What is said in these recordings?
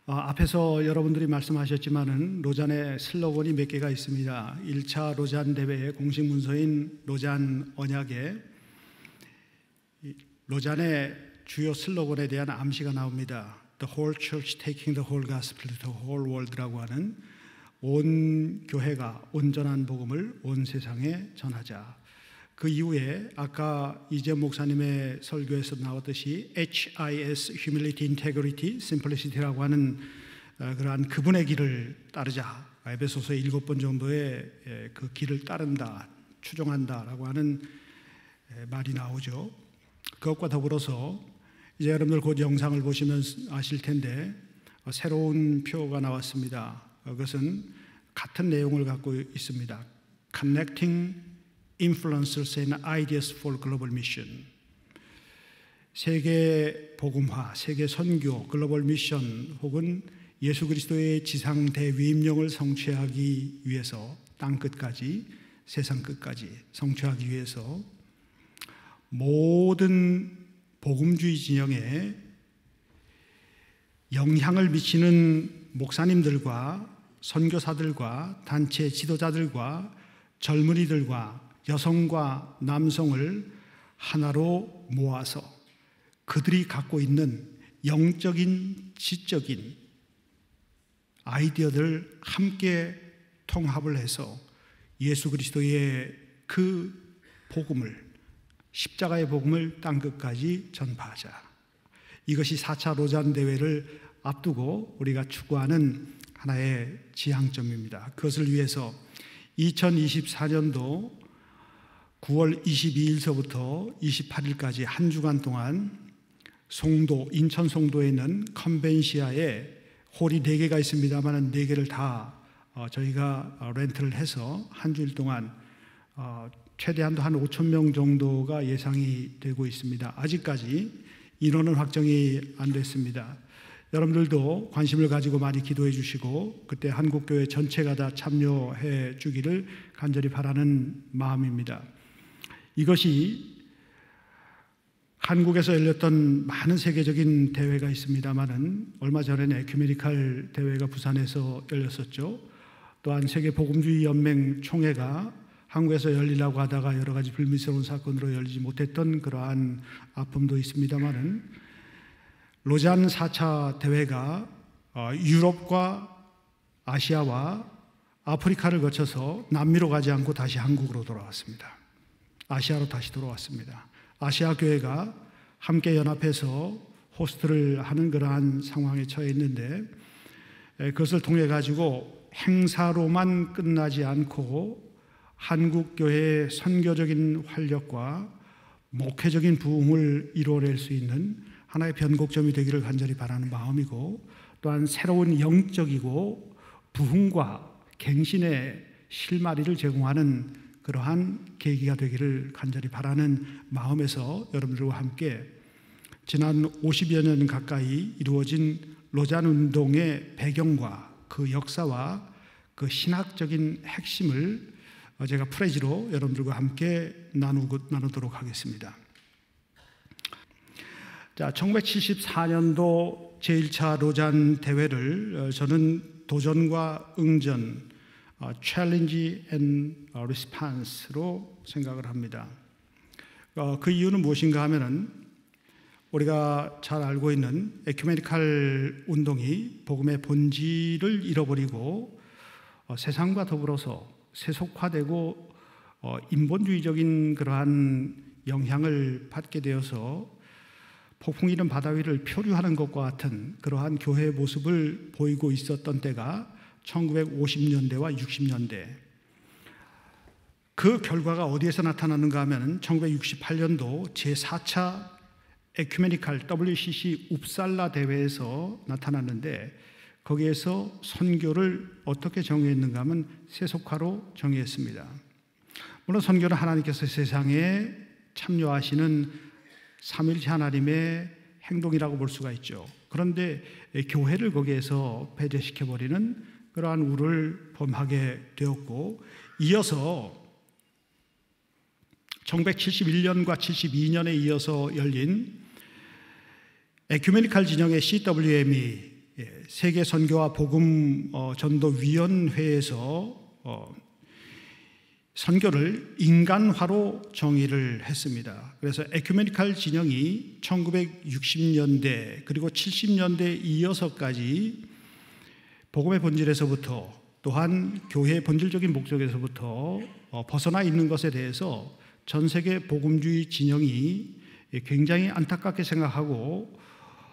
앞에서 여러분들이 말씀하셨지만은 로잔의 슬로건이 몇 개가 있습니다. 1차 로잔 대회의 공식 문서인 로잔 언약에 로잔의 주요 슬로건에 대한 암시가 나옵니다. The whole church taking the whole gospel to the whole world라고 하는 온 교회가 온전한 복음을 온 세상에 전하자. 그 이후에 아까 이재현 목사님의 설교에서 나왔듯이 HIS, Humility, Integrity, Simplicity라고 하는 그러한 그분의 길을 따르자. 에베소서에 7번 정도의 그 길을 따른다, 추종한다라고 하는 말이 나오죠. 그것과 더불어서 이제 여러분들 곧 영상을 보시면 아실 텐데 새로운 표가 나왔습니다. 그것은 같은 내용을 갖고 있습니다. Connecting Influencers and Ideas for Global Mission. 세계 복음화, 세계 선교, 글로벌 미션 혹은 예수 그리스도의 지상 대위임령을 성취하기 위해서 땅 끝까지, 세상 끝까지 성취하기 위해서 모든 복음주의 진영에 영향을 미치는 목사님들과 선교사들과 단체 지도자들과 젊은이들과 여성과 남성을 하나로 모아서 그들이 갖고 있는 영적인, 지적인 아이디어들을 함께 통합을 해서 예수 그리스도의 그 복음을, 십자가의 복음을 땅끝까지 전파하자. 이것이 4차 로잔 대회를 앞두고 우리가 추구하는 하나의 지향점입니다. 그것을 위해서 2024년도 9월 22일서부터 28일까지 한 주간 동안 송도, 인천 송도에 있는 컨벤시아에 홀이 4개가 있습니다만 4개를 다 저희가 렌트를 해서 한 주일 동안 최대한도 한 5,000명 정도가 예상이 되고 있습니다. 아직까지 인원은 확정이 안 됐습니다. 여러분들도 관심을 가지고 많이 기도해 주시고 그때 한국교회 전체가 다 참여해 주기를 간절히 바라는 마음입니다. 이것이 한국에서 열렸던 많은 세계적인 대회가 있습니다만은 얼마 전에는 에큐메니칼 대회가 부산에서 열렸었죠. 또한 세계 복음주의 연맹 총회가 한국에서 열리려고 하다가 여러 가지 불미스러운 사건으로 열리지 못했던 그러한 아픔도 있습니다만은 로잔 4차 대회가 유럽과 아시아와 아프리카를 거쳐서 남미로 가지 않고 다시 한국으로 돌아왔습니다. 아시아로 다시 돌아왔습니다. 아시아 교회가 함께 연합해서 호스트를 하는 그러한 상황에 처해 있는데 그것을 통해 가지고 행사로만 끝나지 않고 한국 교회의 선교적인 활력과 목회적인 부흥을 이루어낼 수 있는 하나의 변곡점이 되기를 간절히 바라는 마음이고 또한 새로운 영적이고 부흥과 갱신의 실마리를 제공하는 그러한 계기가 되기를 간절히 바라는 마음에서 여러분들과 함께 지난 50여 년 가까이 이루어진 로잔 운동의 배경과 그 역사와 그 신학적인 핵심을 제가 프레지로 여러분들과 함께 나누도록 하겠습니다. 자, 1974년도 제1차 로잔 대회를 저는 도전과 응전, challenge and response로 생각을 합니다. 그 이유는 무엇인가 하면은 우리가 잘 알고 있는 에큐메니칼 운동이 복음의 본질을 잃어버리고 세상과 더불어서 세속화되고 인본주의적인 그러한 영향을 받게 되어서 폭풍 일은 바다 위를 표류하는 것과 같은 그러한 교회의 모습을 보이고 있었던 때가 1950년대와 60년대. 그 결과가 어디에서 나타나는가 하면 1968년도 제4차 에큐메니칼 WCC 웁살라 대회에서 나타났는데 거기에서 선교를 어떻게 정의했는가 하면 세속화로 정의했습니다. 물론 선교는 하나님께서 세상에 참여하시는 삼위일체 하나님의 행동이라고 볼 수가 있죠. 그런데 교회를 거기에서 배제시켜버리는 그러한 우를 범하게 되었고 이어서 1971년과 72년에 이어서 열린 에큐메니칼 진영의 CWM이 세계 선교와 복음 전도위원회에서 선교를 인간화로 정의를 했습니다. 그래서 에큐메니칼 진영이 1960년대 그리고 70년대 이어서까지 복음의 본질에서부터 또한 교회의 본질적인 목적에서부터 벗어나 있는 것에 대해서 전 세계 복음주의 진영이 굉장히 안타깝게 생각하고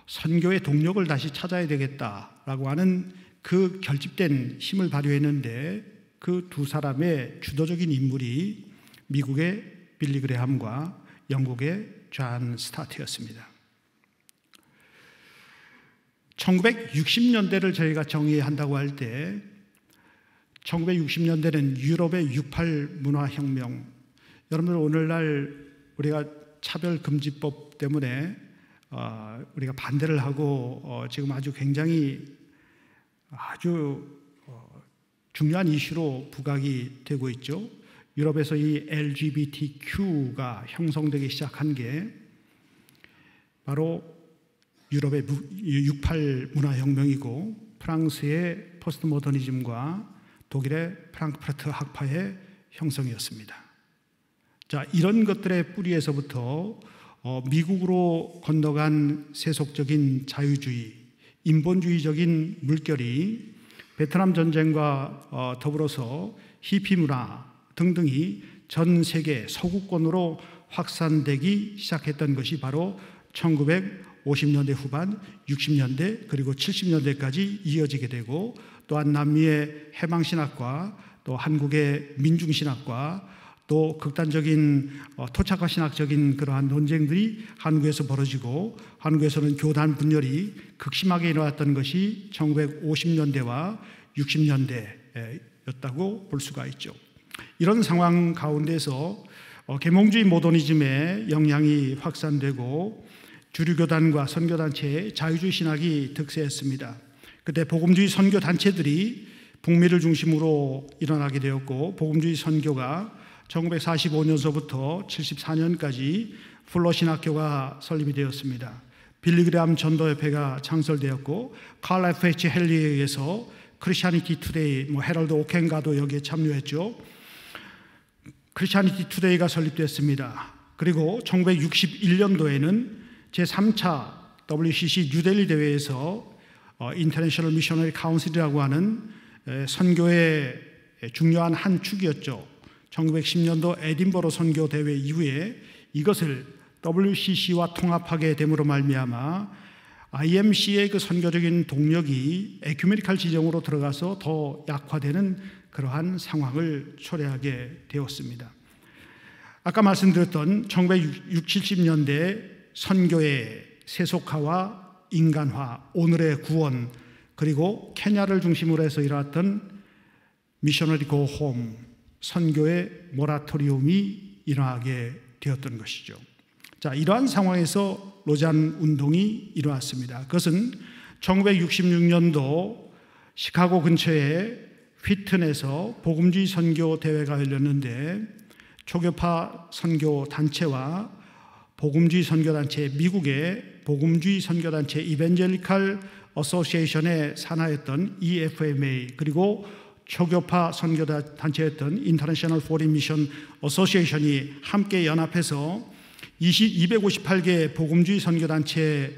선교의 동력을 다시 찾아야 되겠다라고 하는 그 결집된 힘을 발휘했는데 그 두 사람의 주도적인 인물이 미국의 빌리 그레함과 영국의 존 스타트였습니다. 1960년대를 저희가 정의한다고 할 때 1960년대는 유럽의 68 문화혁명, 여러분들 오늘날 우리가 차별금지법 때문에 우리가 반대를 하고 지금 아주 굉장히 중요한 이슈로 부각이 되고 있죠. 유럽에서 이 LGBTQ가 형성되기 시작한 게 바로 유럽의 68 문화혁명이고 프랑스의 포스트 모더니즘과 독일의 프랑크푸르트 학파의 형성이었습니다. 자, 이런 것들의 뿌리에서부터 미국으로 건너간 세속적인 자유주의, 인본주의적인 물결이 베트남 전쟁과 더불어서 히피 문화 등등이 전 세계 서구권으로 확산되기 시작했던 것이 바로 1950년대 후반, 60년대 그리고 70년대까지 이어지게 되고, 또한 남미의 해방신학과 또 한국의 민중신학과 또 극단적인 토착화 신학적인 그러한 논쟁들이 한국에서 벌어지고, 한국에서는 교단 분열이 극심하게 일어났던 것이 1950년대와 60년대였다고 볼 수가 있죠. 이런 상황 가운데서 계몽주의 모더니즘의 영향이 확산되고 주류교단과 선교단체의 자유주의 신학이 득세했습니다. 그때 복음주의 선교단체들이 북미를 중심으로 일어나게 되었고, 복음주의 선교가 1945년서부터 74년까지 플러 신학교가 설립이 되었습니다. 빌리 그레함 전도협회가 창설되었고, 칼 F.H. 헨리에 의해서 크리스티애니티 투데이, 헤럴드 오켄가도 여기에 참여했죠. 크리스티애니티 투데이가 설립됐습니다. 그리고 1961년도에는 제3차 WCC 뉴델리 대회에서 인터내셔널 미셔너리 카운슬이라고 하는 선교의 중요한 한 축이었죠. 1910년도 에딘버러 선교 대회 이후에 이것을 WCC와 통합하게 됨으로 말미암아 IMC의 그 선교적인 동력이 에큐메니칼 지정으로 들어가서 더 약화되는 그러한 상황을 초래하게 되었습니다. 아까 말씀드렸던 1960, 70년대 선교의 세속화와 인간화, 오늘의 구원, 그리고 케냐를 중심으로 해서 일어났던 미셔너리 고 홈, 선교의 모라토리움이 일어나게 되었던 것이죠. 자, 이러한 상황에서 로잔 운동이 일어났습니다. 그것은 1966년도 시카고 근처의 휘튼에서 복음주의 선교 대회가 열렸는데, 초교파 선교 단체와 복음주의 선교 단체, 미국의 복음주의 선교 단체 이벤젤리칼 어소시에이션의 산하였던 EFMA, 그리고 초교파 선교 단체였던 인터내셔널 포린 미션 어소시에이션이 함께 연합해서 258개 복음주의 선교 단체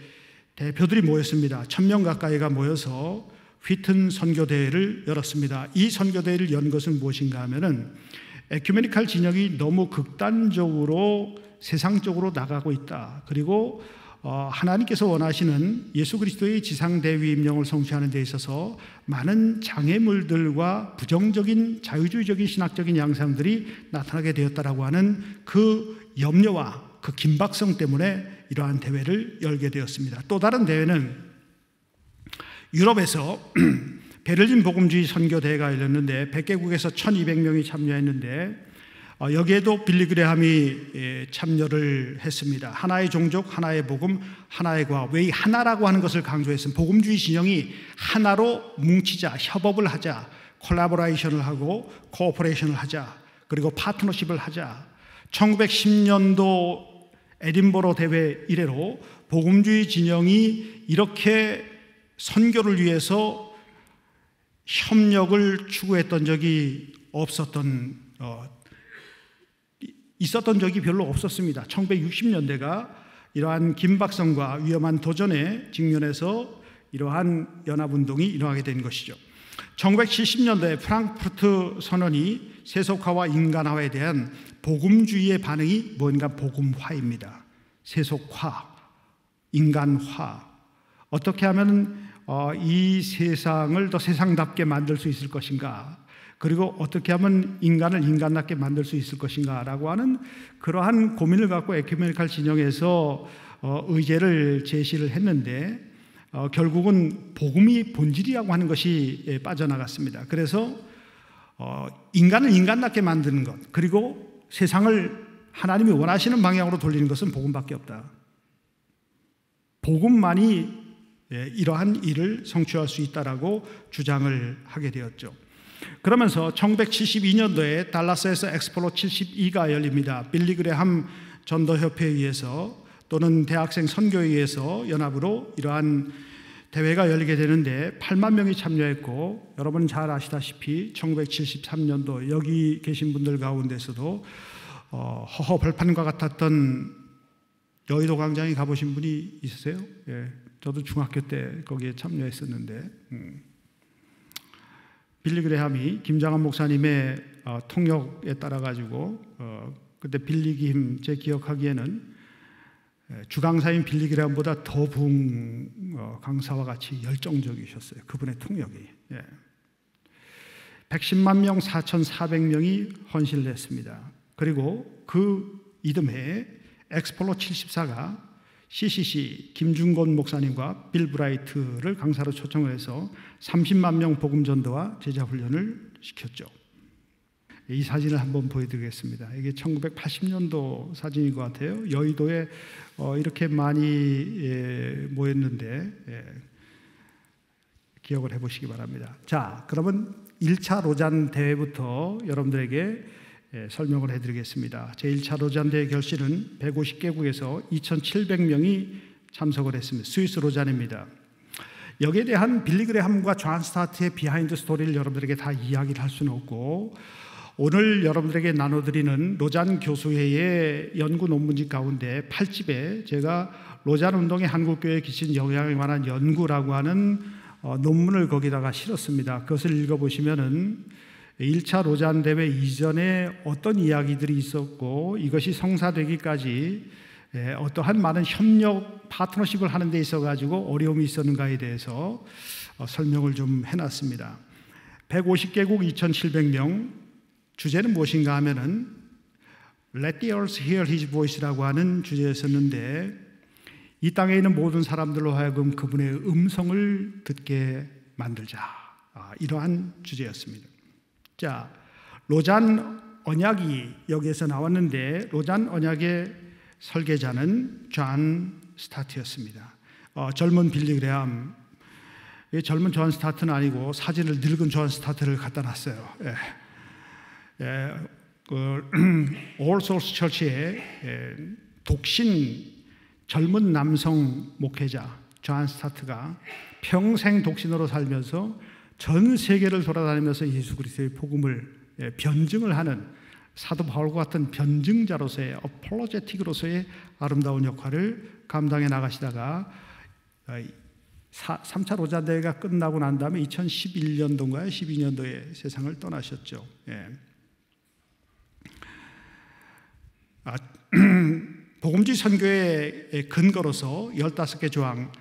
대표들이 모였습니다. 1000명 가까이가 모여서 휘튼 선교대회를 열었습니다. 이 선교대회를 연 것은 무엇인가 하면은 에큐메니칼 진영이 너무 극단적으로 세상적으로 나가고 있다. 그리고 하나님께서 원하시는 예수 그리스도의 지상대위 임령을 성취하는 데 있어서 많은 장애물들과 부정적인 자유주의적인 신학적인 양상들이 나타나게 되었다라고 하는 그 염려와 그 긴박성 때문에 이러한 대회를 열게 되었습니다. 또 다른 대회는 유럽에서 베를린 복음주의 선교대회가 열렸는데 100개국에서 1200명이 참여했는데, 여기에도 빌리 그레함이 참여를 했습니다. 하나의 종족, 하나의 복음, 하나의 과학. 왜 이 하나라고 하는 것을 강조했습니다. 복음주의 진영이 하나로 뭉치자, 협업을 하자, 콜라보레이션을 하고 코오퍼레이션을 하자, 그리고 파트너십을 하자. 1910년도 에딘버러 대회 이래로 복음주의 진영이 이렇게 선교를 위해서 협력을 추구했던 적이 있었던 적이 별로 없었습니다. 1960년대가 이러한 긴박성과 위험한 도전에 직면해서 이러한 연합운동이 일어나게 된 것이죠. 1970년대 프랑크푸르트 선언이 세속화와 인간화에 대한 복음주의의 반응이 뭔가 복음화입니다. 세속화, 인간화. 어떻게 하면 이 세상을 더 세상답게 만들 수 있을 것인가, 그리고 어떻게 하면 인간을 인간답게 만들 수 있을 것인가 라고 하는 그러한 고민을 갖고 에큐메니칼 진영에서 의제를 제시를 했는데 결국은 복음이 본질이라고 하는 것이 빠져나갔습니다. 그래서 인간을 인간답게 만드는 것, 그리고 세상을 하나님이 원하시는 방향으로 돌리는 것은 복음밖에 없다. 복음만이 이러한 일을 성취할 수 있다라고 주장을 하게 되었죠. 그러면서 1972년도에 달라스에서 엑스폴로 72가 열립니다. 빌리 그레함 전도협회에 의해서 또는 대학생 선교에 의해서 연합으로 이러한 대회가 열리게 되는데 8만 명이 참여했고, 여러분 잘 아시다시피 1973년도 여기 계신 분들 가운데서도 허허 벌판과 같았던 여의도 광장에 가보신 분이 있으세요? 예, 저도 중학교 때 거기에 참여했었는데 빌리 그레함이 김장한 목사님의 통역에 따라 가지고 그때 빌리 김, 제 기억하기에는 주강사인 빌리 그레함보다 더 부흥 강사와 같이 열정적이셨어요. 그분의 통역이. 110만 명 4,400명이 헌신을 했습니다. 그리고 그 이듬해 엑스폴로 74가 CCC 김중곤 목사님과 빌 브라이트를 강사로 초청을 해서 30만 명 복음 전도와 제자 훈련을 시켰죠. 이 사진을 한번 보여드리겠습니다. 이게 1980년도 사진인 것 같아요. 여의도에 이렇게 많이 모였는데 기억을 해보시기 바랍니다. 자, 그러면 1차 로잔 대회부터 여러분들에게 설명을 해드리겠습니다. 제1차 로잔 대회 결실은 150개국에서 2,700명이 참석을 했습니다. 스위스 로잔입니다. 여기에 대한 빌리 그레함과 존 스타트의 비하인드 스토리를 여러분들에게 다 이야기를 할 수는 없고, 오늘 여러분들에게 나눠드리는 로잔 교수회의 연구 논문집 가운데 8집에 제가 로잔 운동에 한국교회에 끼친 영향에 관한 연구라고 하는 논문을 거기다가 실었습니다. 그것을 읽어보시면은 1차 로잔 대회 이전에 어떤 이야기들이 있었고, 이것이 성사되기까지 어떠한 많은 협력, 파트너십을 하는 데 있어가지고 어려움이 있었는가에 대해서 설명을 좀 해놨습니다. 150개국 2,700명, 주제는 무엇인가 하면은 Let the earth hear his voice라고 하는 주제였었는데, 이 땅에 있는 모든 사람들로 하여금 그분의 음성을 듣게 만들자, 이러한 주제였습니다. 자, 로잔 언약이 여기에서 나왔는데, 로잔 언약의 설계자는 존 스타트였습니다. 젊은 빌리 그레함, 젊은 존 스타트는 아니고 사진을 늙은 존 스타트를 갖다 놨어요. 올 소울스 처치의 독신 젊은 남성 목회자 존 스타트가 평생 독신으로 살면서 전 세계를 돌아다니면서 예수 그리스도의 복음을 변증을 하는 사도 바울과 같은 변증자로서의 어폴로제틱으로서의 아름다운 역할을 감당해 나가시다가 3차 로잔 대회가 끝나고 난 다음에 2011년도인가요? 12년도에 세상을 떠나셨죠. 복음주의 선교의 근거로서 15개 조항,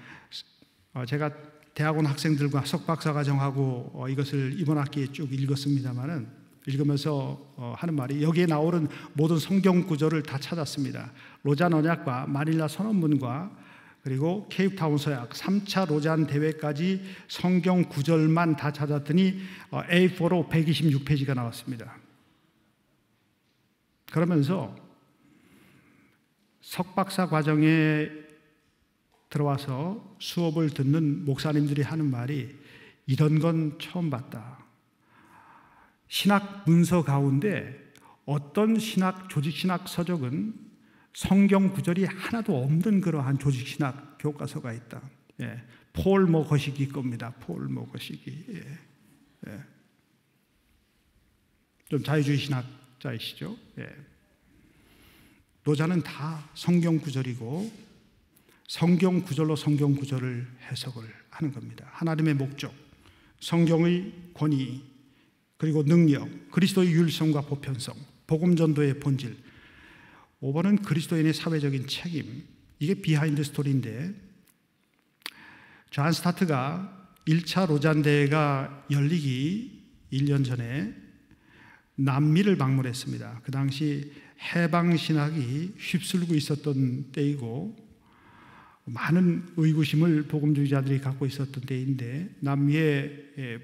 제가 대학원 학생들과 석박사과정하고 이것을 이번 학기에 쭉 읽었습니다만은, 읽으면서 하는 말이, 여기에 나오는 모든 성경 구절을 다 찾았습니다. 로잔 언약과 마닐라 선언문과 그리고 케이프타운 서약, 3차 로잔 대회까지 성경 구절만 다 찾았더니 A4로 126페이지가 나왔습니다. 그러면서 석박사 과정에 들어와서 수업을 듣는 목사님들이 하는 말이, 이런 건 처음 봤다. 신학 문서 가운데 어떤 조직신학 서적은 성경 구절이 하나도 없는 그러한 조직신학 교과서가 있다. 폴 거시기 겁니다. 폴 거시기. 예. 예. 좀 자유주의 신학자이시죠. 예. 로자는 다 성경 구절이고 성경 구절로 성경 구절을 해석을 하는 겁니다. 하나님의 목적, 성경의 권위, 그리고 능력, 그리스도의 율성과 보편성, 복음 전도의 본질, 5번은 그리스도인의 사회적인 책임. 이게 비하인드 스토리인데, 존 스타트가 1차 로잔 대회가 열리기 1년 전에 남미를 방문했습니다. 그 당시 해방신학이 휩쓸고 있었던 때이고 많은 의구심을 복음주의자들이 갖고 있었던 때인데, 남미의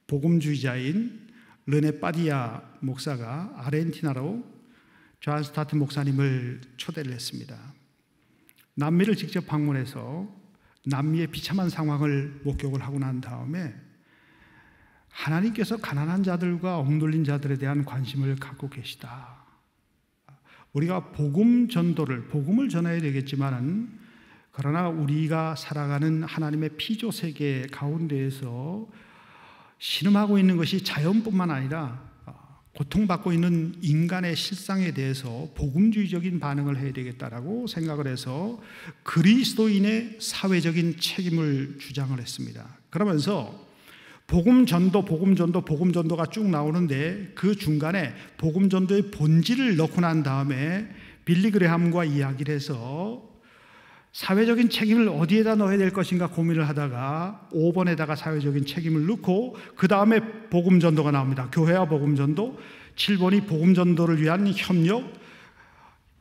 복음주의자인 르네 파디아 목사가 아르헨티나로 존 스타트 목사님을 초대를 했습니다. 남미를 직접 방문해서 남미의 비참한 상황을 목격을 하고 난 다음에 하나님께서 가난한 자들과 억눌린 자들에 대한 관심을 갖고 계시다. 우리가 복음 전도를, 복음을 전해야 되겠지만은, 그러나 우리가 살아가는 하나님의 피조 세계 가운데에서 신음하고 있는 것이 자연뿐만 아니라 고통받고 있는 인간의 실상에 대해서 복음주의적인 반응을 해야 되겠다라고 생각을 해서 그리스도인의 사회적인 책임을 주장을 했습니다. 그러면서 복음 전도가 쭉 나오는데 그 중간에 복음 전도의 본질을 넣고 난 다음에 빌리 그레함과 이야기를 해서 사회적인 책임을 어디에다 넣어야 될 것인가 고민을 하다가 5번에다가 사회적인 책임을 넣고 그 다음에 복음 전도가 나옵니다. 교회와 복음 전도. 7번이 복음 전도를 위한 협력,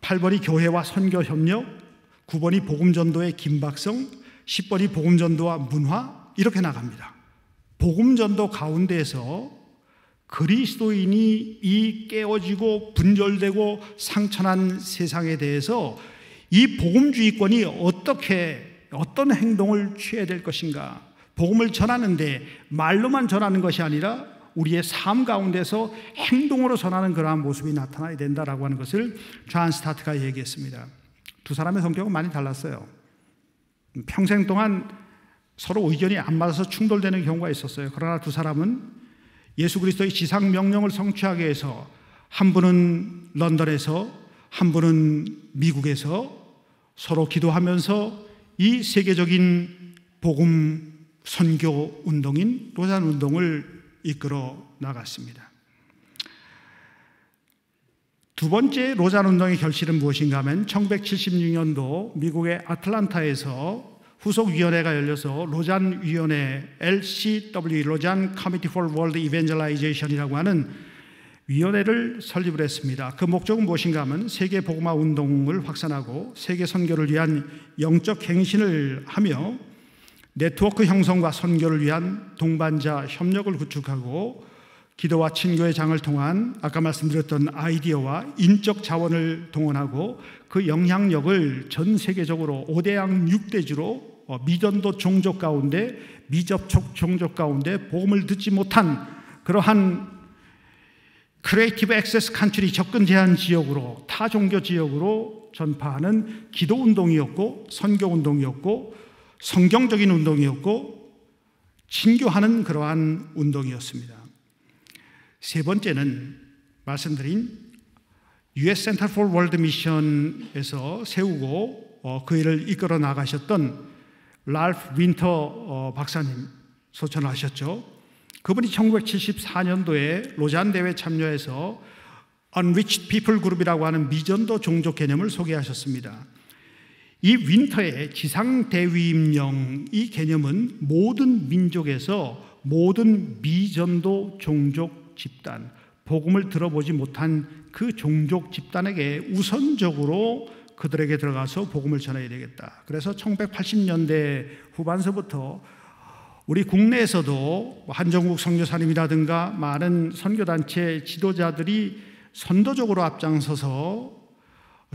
8번이 교회와 선교 협력, 9번이 복음 전도의 긴박성, 10번이 복음 전도와 문화, 이렇게 나갑니다. 복음 전도 가운데에서 그리스도인이 이 깨어지고 분열되고 상처난 세상에 대해서 이 복음주의권이 어떤 행동을 취해야 될 것인가, 복음을 전하는데 말로만 전하는 것이 아니라 우리의 삶 가운데서 행동으로 전하는 그러한 모습이 나타나야 된다라고 하는 것을 존 스타트가 얘기했습니다. 두 사람의 성격은 많이 달랐어요. 평생 동안 서로 의견이 안 맞아서 충돌되는 경우가 있었어요. 그러나 두 사람은 예수 그리스도의 지상 명령을 성취하기 위해서 한 분은 런던에서 한 분은 미국에서 서로 기도하면서 이 세계적인 복음 선교 운동인 로잔 운동을 이끌어 나갔습니다. 두 번째 로잔 운동의 결실은 무엇인가 하면 1976년도 미국의 아틀란타에서 후속위원회가 열려서 로잔 위원회, LCW, 로잔 Committee for World Evangelization이라고 하는 위원회를 설립을 했습니다. 그 목적은 무엇인가 하면 세계 복음화 운동을 확산하고 세계 선교를 위한 영적 행신을 하며 네트워크 형성과 선교를 위한 동반자 협력을 구축하고 기도와 친교의 장을 통한 아까 말씀드렸던 아이디어와 인적 자원을 동원하고 그 영향력을 전 세계적으로 5대양 6대주로 미전도 종족 가운데, 미접촉 종족 가운데 복음을 듣지 못한 그러한 크리에이티브 액세스 컨트리 접근 제한 지역으로, 타 종교 지역으로 전파하는 기도 운동이었고 선교 운동이었고 성경적인 운동이었고 친교하는 그러한 운동이었습니다. 세 번째는 말씀드린 US Center for World Mission에서 세우고 그 일을 이끌어 나가셨던 랄프 윈터 박사님 소천을 하셨죠. 그분이 1974년도에 로잔 대회 참여해서 Unreached People 그룹이라고 하는 미전도 종족 개념을 소개하셨습니다. 이 윈터의 지상대위임령, 이 개념은 모든 민족에서 모든 미전도 종족 집단, 복음을 들어보지 못한 그 종족 집단에게 우선적으로 그들에게 들어가서 복음을 전해야 되겠다. 그래서 1980년대 후반서부터 우리 국내에서도 한정국 선교사님이라든가 많은 선교단체 지도자들이 선도적으로 앞장서서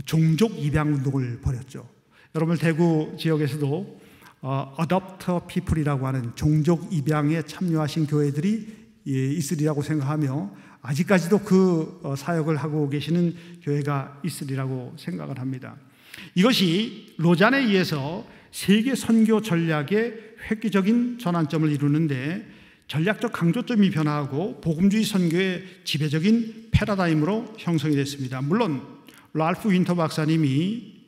종족 입양 운동을 벌였죠. 여러분 대구 지역에서도 어댑터 피플이라고 하는 종족 입양에 참여하신 교회들이 있으리라고 생각하며 아직까지도 그 사역을 하고 계시는 교회가 있으리라고 생각을 합니다. 이것이 로잔에 의해서 세계 선교 전략의 획기적인 전환점을 이루는데 전략적 강조점이 변화하고 복음주의 선교의 지배적인 패러다임으로 형성이 됐습니다. 물론 랄프 윈터 박사님이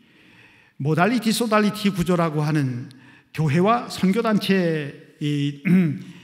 모달리티 소달리티 구조라고 하는 교회와 선교단체의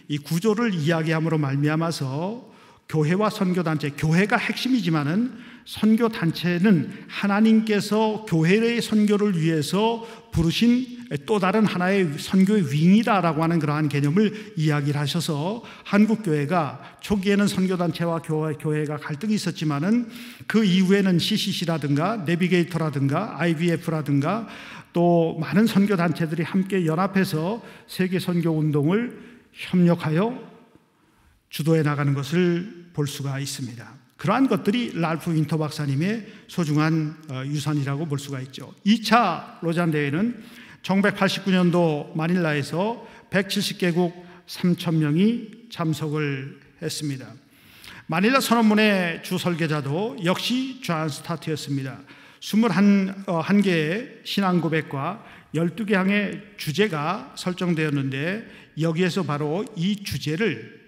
이 구조를 이야기함으로 말미암아서 교회와 선교단체, 교회가 핵심이지만은 선교단체는 하나님께서 교회의 선교를 위해서 부르신 또 다른 하나의 선교의 윙이다라고 하는 그러한 개념을 이야기를 하셔서 한국 교회가 초기에는 선교단체와 교회가 갈등이 있었지만은 그 이후에는 CCC라든가 내비게이터라든가 IBF라든가 또 많은 선교단체들이 함께 연합해서 세계 선교 운동을 협력하여 주도해 나가는 것을 볼 수가 있습니다. 그러한 것들이 랄프 윈터 박사님의 소중한 유산이라고 볼 수가 있죠. 2차 로잔 대회는 1989년도 마닐라에서 170개국 3,000명이 참석을 했습니다. 마닐라 선언문의 주 설계자도 역시 존 스타트였습니다. 21개의 신앙 고백과 12개 항의 주제가 설정되었는데 여기에서 바로 이 주제를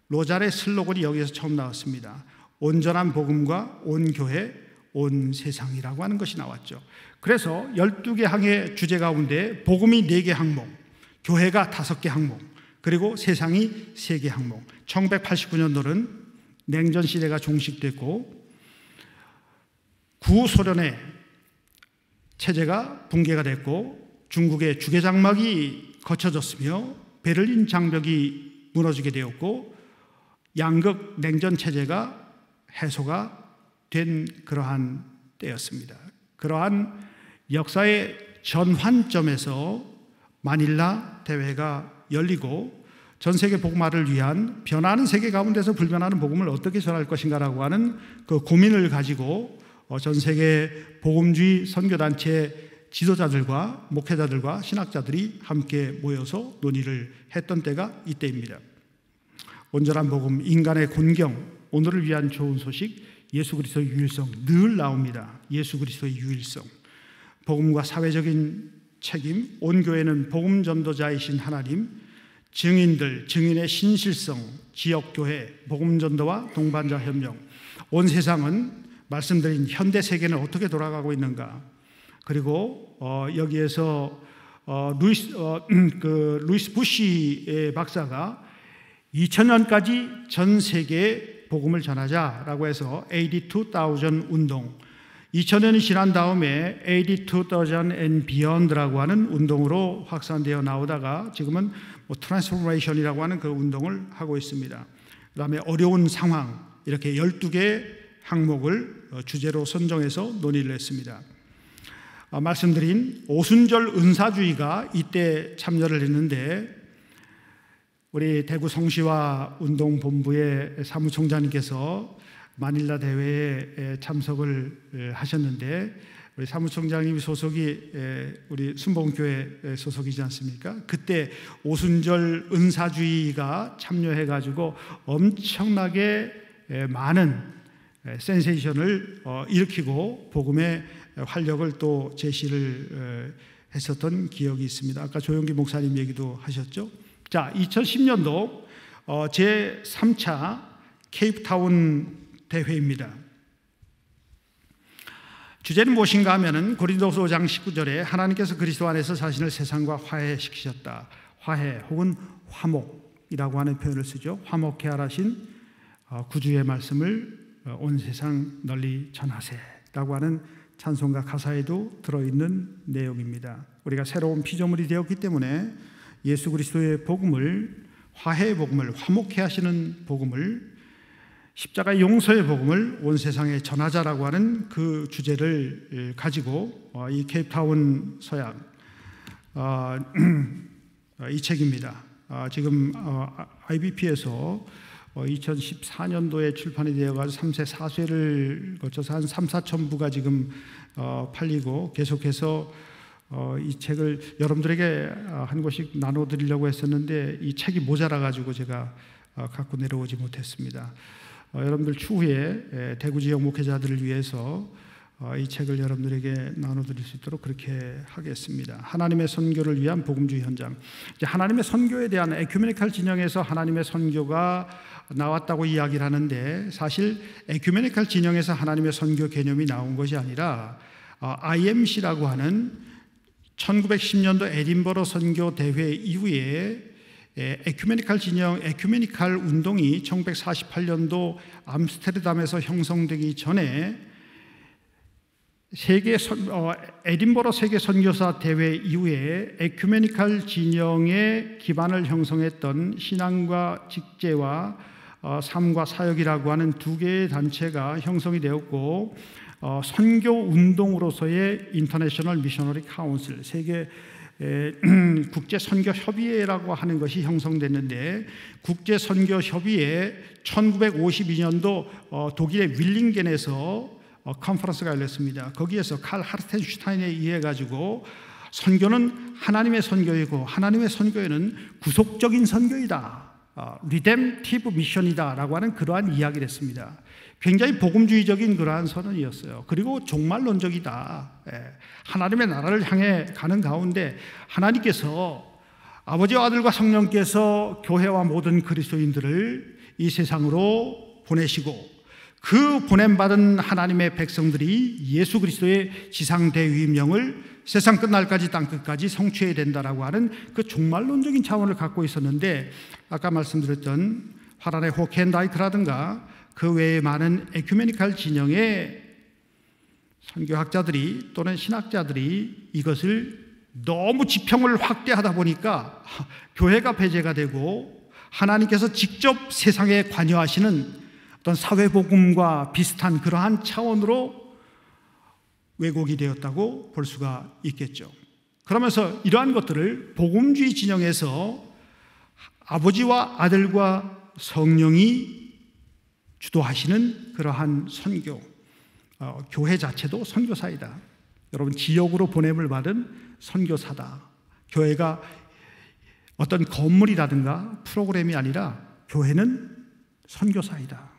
로잔의 슬로건이 여기에서 처음 나왔습니다. 온전한 복음과 온 교회, 온 세상이라고 하는 것이 나왔죠. 그래서 12개 항의 주제 가운데 복음이 4개 항목, 교회가 5개 항목, 그리고 세상이 3개 항목. 1989년도는 냉전 시대가 종식됐고 구소련의 체제가 붕괴가 됐고 중국의 주계장막이 거쳐졌으며 베를린 장벽이 무너지게 되었고 양극 냉전 체제가 해소가 된 그러한 때였습니다. 그러한 역사의 전환점에서 마닐라 대회가 열리고 전 세계 복음화를 위한 변화하는 세계 가운데서 불변하는 복음을 어떻게 전할 것인가라고 하는 그 고민을 가지고 전 세계 복음주의 선교단체 지도자들과 목회자들과 신학자들이 함께 모여서 논의를 했던 때가 이때입니다. 온전한 복음, 인간의 곤경, 오늘을 위한 좋은 소식, 예수 그리스도의 유일성 늘 나옵니다. 예수 그리스도의 유일성, 복음과 사회적인 책임, 온 교회는 복음 전도자이신 하나님, 증인들, 증인의 신실성, 지역교회, 복음 전도와 동반자 협력, 온 세상은 말씀드린 현대 세계는 어떻게 돌아가고 있는가, 그리고 여기에서 루이스 부시의 박사가 2000년까지 전 세계에 복음을 전하자라고 해서 82,000 운동, 2000년이 지난 다음에 82,000 and beyond라고 하는 운동으로 확산되어 나오다가 지금은 트랜스포메이션이라고 하는 그 운동을 하고 있습니다. 그 다음에 어려운 상황, 이렇게 12개의 항목을 주제로 선정해서 논의를 했습니다. 말씀드린 오순절 은사주의가 이때 참여를 했는데 우리 대구 성시와 운동본부의 사무총장님께서 마닐라 대회에 참석을 하셨는데 우리 사무총장님 소속이 우리 순복음교회 소속이지 않습니까? 그때 오순절 은사주의가 참여해가지고 엄청나게 많은 센세이션을 일으키고 복음의 활력을 또 제시를 했었던 기억이 있습니다. 아까 조용기 목사님 얘기도 하셨죠? 자, 2010년도 제3차 케이프타운 대회입니다. 주제는 무엇인가 하면은 고린도서 5장 19절에 하나님께서 그리스도 안에서 자신을 세상과 화해시키셨다. 화해 혹은 화목이라고 하는 표현을 쓰죠. 화목케 하라신 구주의 말씀을 온 세상 널리 전하세라고 하는 찬송가 가사에도 들어있는 내용입니다. 우리가 새로운 피조물이 되었기 때문에 예수 그리스도의 복음을, 화해의 복음을, 화목케 하시는 복음을, 십자가의 용서의 복음을 온 세상에 전하자라고 하는 그 주제를 가지고 이 케이프타운 서약 이 책입니다. 지금 IBP에서 2014년도에 출판이 되어가지고 3세 4쇄를 거쳐서 한 3, 4천 부가 지금 팔리고 계속해서 이 책을 여러분들에게 한 권씩 나눠드리려고 했었는데 이 책이 모자라가지고 제가 갖고 내려오지 못했습니다. 여러분들 추후에 대구 지역 목회자들을 위해서 이 책을 여러분들에게 나눠드릴 수 있도록 그렇게 하겠습니다. 하나님의 선교를 위한 복음주의 현장. 이제 하나님의 선교에 대한 에큐메니칼 진영에서 하나님의 선교가 나왔다고 이야기를 하는데, 사실 에큐메니칼 진영에서 하나님의 선교 개념이 나온 것이 아니라 IMC라고 하는 1910년도 에딘버러 선교 대회 이후에 에큐메니칼 진영, 에큐메니칼 운동이 1948년도 암스테르담에서 형성되기 전에 에딘버러 세계 선교사 대회 이후에 에큐메니칼 진영의 기반을 형성했던 신앙과 직제와 삶과 사역이라고 하는 두 개의 단체가 형성이 되었고, 선교 운동으로서의 인터내셔널 미셔너리 카운슬, 세계 국제 선교 협의회라고 하는 것이 형성됐는데, 국제 선교 협의회 1952년도 독일의 윌링겐에서 컨퍼런스가 열렸습니다. 거기에서 칼 하르텐슈타인에 의해 가지고 선교는 하나님의 선교이고 하나님의 선교에는 구속적인 선교이다, 리뎀티브 미션이다라고 하는 그러한 이야기를 했습니다. 굉장히 복음주의적인 그러한 선언이었어요. 그리고 종말론적이다. 하나님의 나라를 향해 가는 가운데 하나님께서, 아버지와 아들과 성령께서 교회와 모든 그리스도인들을 이 세상으로 보내시고, 그 보냄받은 하나님의 백성들이 예수 그리스도의 지상대위임령을 세상 끝날까지 땅끝까지 성취해야 된다라고 하는 그 종말론적인 차원을 갖고 있었는데, 아까 말씀드렸던 화란의 호켄다이크라든가 그 외에 많은 에큐메니칼 진영의 선교학자들이 또는 신학자들이 이것을 너무 지평을 확대하다 보니까 교회가 배제가 되고, 하나님께서 직접 세상에 관여하시는 어떤 사회복음과 비슷한 그러한 차원으로 왜곡이 되었다고 볼 수가 있겠죠. 그러면서 이러한 것들을 복음주의 진영에서 아버지와 아들과 성령이 주도하시는 그러한 선교, 교회 자체도 선교사이다. 여러분, 지역으로 보냄을 받은 선교사다. 교회가 어떤 건물이라든가 프로그램이 아니라 교회는 선교사이다.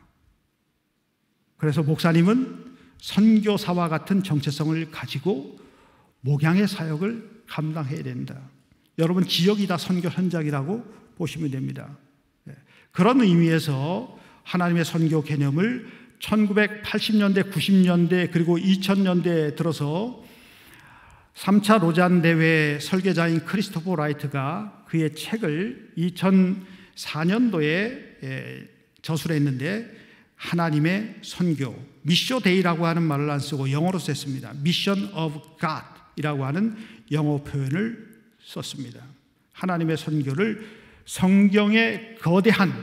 그래서 목사님은 선교사와 같은 정체성을 가지고 목양의 사역을 감당해야 된다. 여러분, 지역이 다 선교 현장이라고 보시면 됩니다. 그런 의미에서 하나님의 선교 개념을 1980년대, 90년대 그리고 2000년대에 들어서 3차 로잔 대회 설계자인 크리스토퍼 라이트가 그의 책을 2004년도에 저술했는데, 하나님의 선교, 미쇼데이라고 하는 말을 안 쓰고 영어로 썼습니다. Mission of God이라고 하는 영어 표현을 썼습니다. 하나님의 선교를 성경의 거대한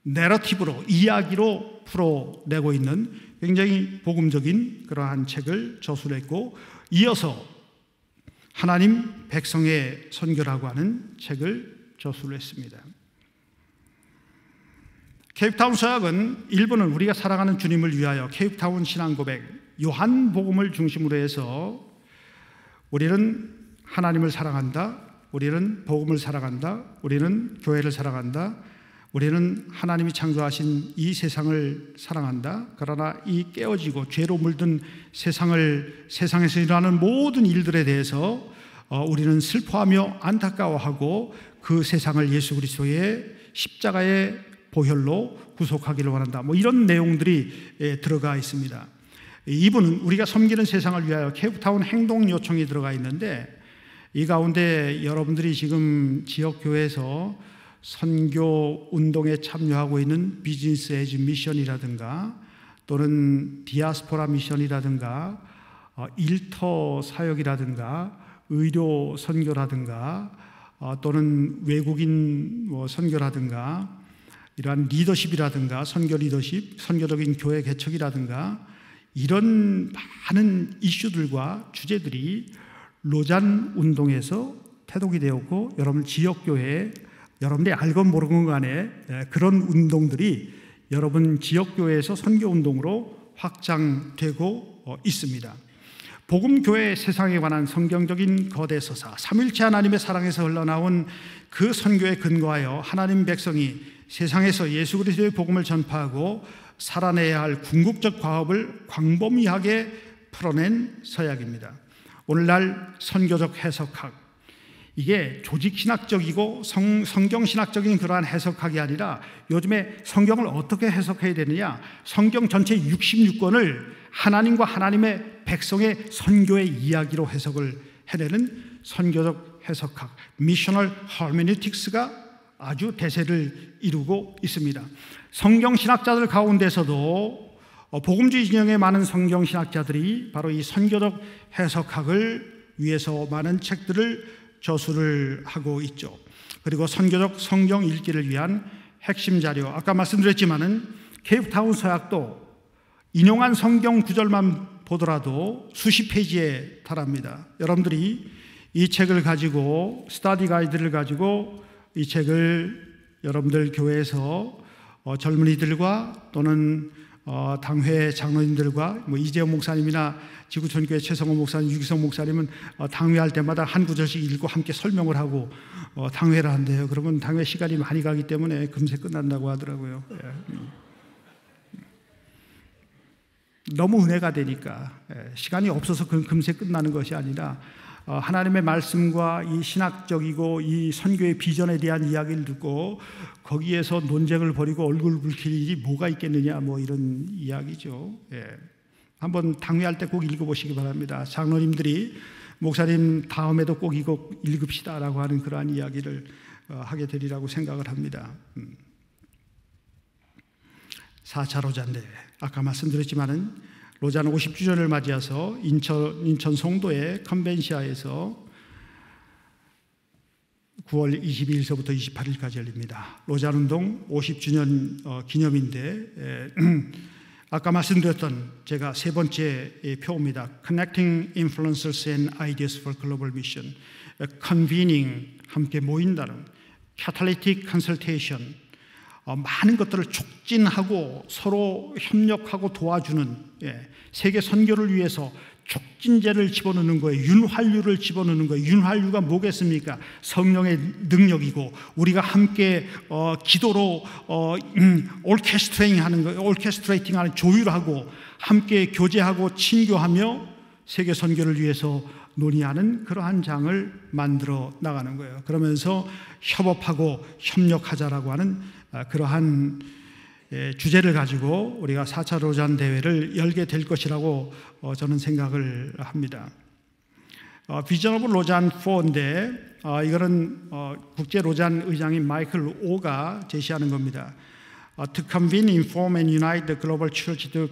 내러티브로, 이야기로 풀어내고 있는 굉장히 복음적인 그러한 책을 저술했고, 이어서 하나님 백성의 선교라고 하는 책을 저술했습니다. 케이프타운 서약은 일부는 우리가 사랑하는 주님을 위하여 케이프타운 신앙고백, 요한복음을 중심으로 해서 우리는 하나님을 사랑한다, 우리는 복음을 사랑한다, 우리는 교회를 사랑한다, 우리는 하나님이 창조하신 이 세상을 사랑한다. 그러나 이 깨어지고 죄로 물든 세상에서 일어나는 모든 일들에 대해서 우리는 슬퍼하며 안타까워하고 그 세상을 예수 그리스도의 십자가의 보혈로 구속하기를 원한다. 이런 내용들이 들어가 있습니다. 이분은 우리가 섬기는 세상을 위하여 케이프타운 행동 요청이 들어가 있는데, 이 가운데 여러분들이 지금 지역교회에서 선교 운동에 참여하고 있는 비즈니스 에즈 미션이라든가 또는 디아스포라 미션이라든가 일터 사역이라든가 의료 선교라든가 또는 외국인 선교라든가 이러한 리더십이라든가 선교 리더십, 선교적인 교회 개척이라든가 이런 많은 이슈들과 주제들이 로잔 운동에서 태동이 되었고, 여러분 지역교회에 여러분들이 알건 모르건 간에 그런 운동들이 여러분 지역교회에서 선교운동으로 확장되고 있습니다. 복음교회 세상에 관한 성경적인 거대 서사, 삼일체 하나님의 사랑에서 흘러나온 그 선교에 근거하여 하나님 백성이 세상에서 예수 그리스도의 복음을 전파하고 살아내야 할 궁극적 과업을 광범위하게 풀어낸 서약입니다. 오늘날 선교적 해석학, 이게 조직신학적이고 성경신학적인 그러한 해석학이 아니라 요즘에 성경을 어떻게 해석해야 되느냐, 성경 전체 66권을 하나님과 하나님의 백성의 선교의 이야기로 해석을 해내는 선교적 해석학, 미셔널 허메네틱스가 아주 대세를 이루고 있습니다. 성경신학자들 가운데서도 복음주의 진영의 많은 성경신학자들이 바로 이 선교적 해석학을 위해서 많은 책들을 저술을 하고 있죠. 그리고 선교적 성경 읽기를 위한 핵심 자료, 아까 말씀드렸지만은 케이프타운 서약도 인용한 성경 구절만 보더라도 수십 페이지에 달합니다. 여러분들이 이 책을 가지고, 스터디 가이드를 가지고 이 책을 여러분들 교회에서 젊은이들과 또는 당회 장로님들과 이재용 목사님이나 지구촌교회 최성호 목사님, 유기성 목사님은 당회할 때마다 한 구절씩 읽고 함께 설명을 하고 당회를 한대요. 그러면 당회 시간이 많이 가기 때문에 금세 끝난다고 하더라고요. 너무 은혜가 되니까 시간이 없어서 금세 끝나는 것이 아니라 하나님의 말씀과 이 신학적이고 이 선교의 비전에 대한 이야기를 듣고 거기에서 논쟁을 벌이고 얼굴 붉힐 일이 뭐가 있겠느냐, 이런 이야기죠. 한번 당회할 때 꼭 읽어보시기 바랍니다. 장로님들이 목사님 다음에도 꼭 이거 읽읍시다라고 하는 그러한 이야기를 하게 되리라고 생각을 합니다. 4차 로잔대회, 아까 말씀드렸지만은 로잔 50주년을 맞이해서 인천 송도의 컨벤시아에서 9월 22일서부터 28일까지 열립니다. 로잔 운동 50주년 기념인데 아까 말씀드렸던 제가 세 번째 표입니다. Connecting Influencers and Ideas for Global Mission. Convening, 함께 모인다는, Catalytic Consultation, 많은 것들을 촉진하고 서로 협력하고 도와주는, 세계 선교를 위해서 촉진제를 집어넣는 거예요. 윤활유를 집어넣는 거예요. 윤활유가 뭐겠습니까? 성령의 능력이고 우리가 함께 기도로 오케스트레이팅하는 조율하고 함께 교제하고 친교하며 세계 선교를 위해서 논의하는 그러한 장을 만들어 나가는 거예요. 그러면서 협업하고 협력하자라고 하는 그러한 주제를 가지고 우리가 4차 로잔 대회를 열게 될 것이라고 저는 생각을 합니다. 비전 오브 로잔 4인데 이거는 국제 로잔 의장인 마이클 오가 제시하는 겁니다. To convene, inform and unite the global church to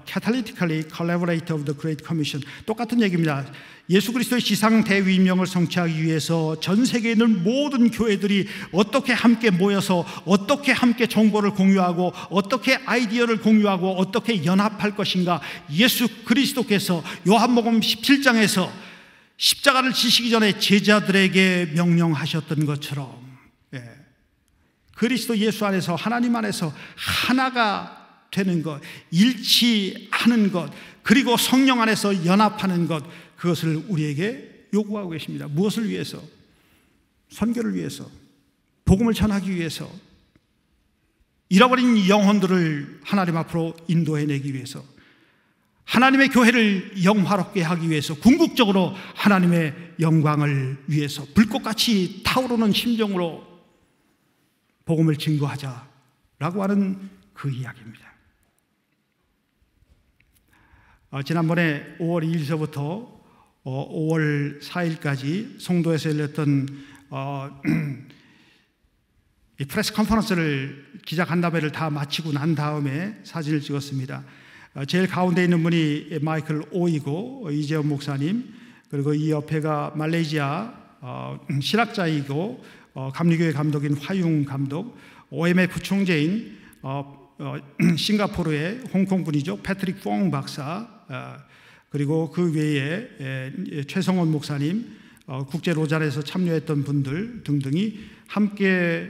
catalytically collaborate of the Great Commission. 똑같은 얘기입니다. 예수 그리스도의 지상 대위명을 성취하기 위해서 전 세계에 있는 모든 교회들이 어떻게 함께 모여서 어떻게 함께 정보를 공유하고 어떻게 아이디어를 공유하고 어떻게 연합할 것인가. 예수 그리스도께서 요한복음 17장에서 십자가를 지시기 전에 제자들에게 명령하셨던 것처럼 그리스도 예수 안에서 하나님 안에서 하나가 되는 것, 일치하는 것, 그리고 성령 안에서 연합하는 것, 그것을 우리에게 요구하고 계십니다. 무엇을 위해서? 선교를 위해서, 복음을 전하기 위해서, 잃어버린 영혼들을 하나님 앞으로 인도해내기 위해서, 하나님의 교회를 영화롭게 하기 위해서, 궁극적으로 하나님의 영광을 위해서 불꽃같이 타오르는 심정으로 복음을 증거하자라고 하는 그 이야기입니다. 지난번에 5월 2일서부터 5월 4일까지 송도에서 열렸던 이 프레스 컨퍼런스를 기자간담회를 다 마치고 난 다음에 사진을 찍었습니다. 제일 가운데 있는 분이 마이클 오이고 이재원 목사님, 그리고 이 옆에가 말레이시아 신학자이고 감리교회 감독인 화융 감독, OMF 총재인 싱가포르의 홍콩 분이죠, 패트릭 퐁 박사, 그리고 그 외에 최성원 목사님, 국제 로잔에서 참여했던 분들 등등이 함께